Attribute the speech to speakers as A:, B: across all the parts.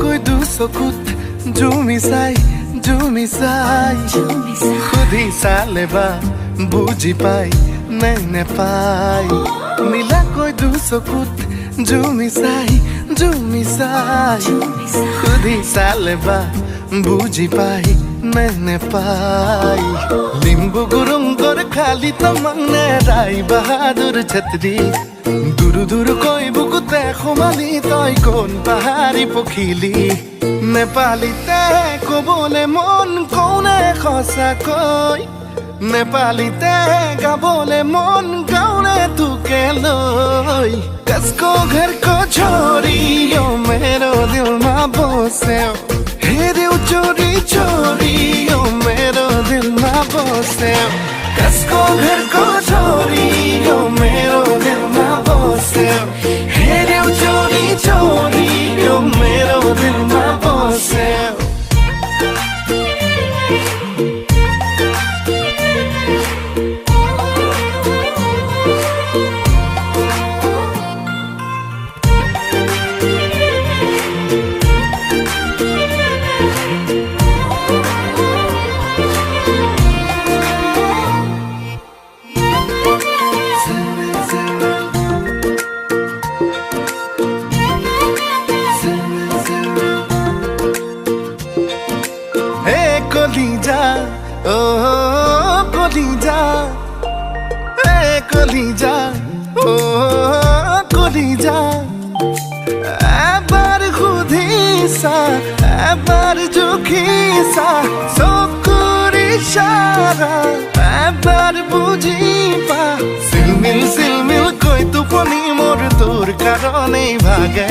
A: কৈ দুচকুত জুমি চাই সুধি চালে বা বুজি পাই নে নেপাই নীলাকৈ দুচকুত জুমি চাই সুধি চালে বা বুজি পাই নে নেপাই লিম্বু গুৰুং কৰ খালি তমনে ৰাই বাহাদুৰ ছত্ৰী দুৰু দুৰু কৈ বুকুতে সোমালি তই কোন পাহাৰী পখিলি নেপালীতে কবলে মন কৌনে সঁচাকৈ নেপালীতে গাবলে মন গাउने तुके लोई कसको घर को छोड़ियो मेरो दिलमा बस्यो हेर्यौ चोरी चोरियो मेरो दिलमा बस्यो कसको घर को छोड़ियो मेरो दिलमा बस्यो हेर्यौ चोरी चोरियो मेरो दिलमा बस्यो कलिजा ओ कलिजा ए कलिजा ओ कलिजा এবার খুদিসা এবার জুখিসা চকুর ইশারা এবার বুঝিবা সিলমিল কৈ টোপনি মোৰ তোৰ কাৰণেই ভাগে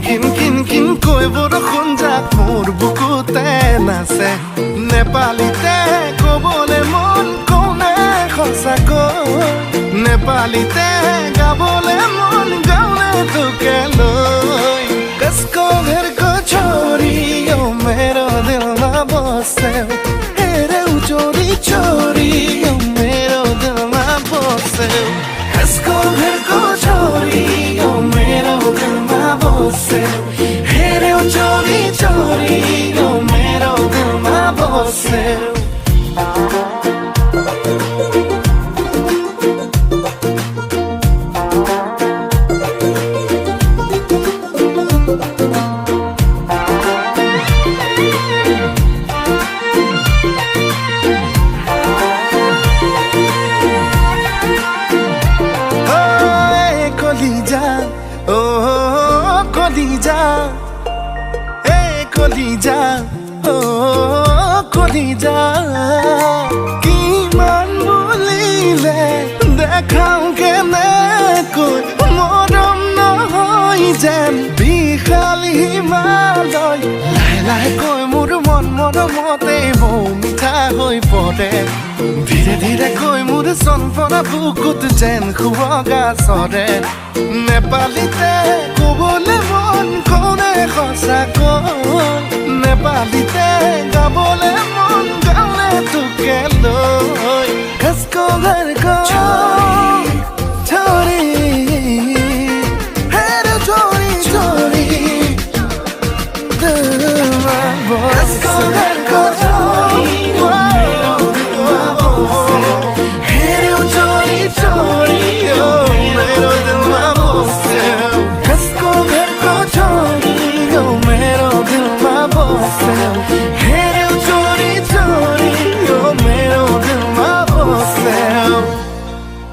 A: কিন কৈ বৰষুণ যাক মোৰ বুকুতে নাচে নেপালীতে কবলে মন কোনে সঁচাকৈ নেপালীতে গাবলে মন গাउने तुके लोई कसको घर को छोड़ियो मेरो दिलमा बस्यो हेर्यौ चोरी चोरियो मेरो दिलमा बस्यो कसको घर को छोड़ियो मेरो दिलमा बस्यो हेर्यौ चोरी चोरियो मेरो दिलमा बस्यो কলিজা এ কলিজা ও কলিজা কিমান বুলিলে দেখাও কেনেকৈ মৰম নহয় যেন বিশাল হিমালয় লাহে কৈ মোৰ মন মৰমতে বৌ মিঠা হৈ পৰে ধীৰে কৈ মোৰ চনপৰা বুকুত যেন খুৱগা চৰে নেপালীতে কবলে মন কোনে সঁচাকৈ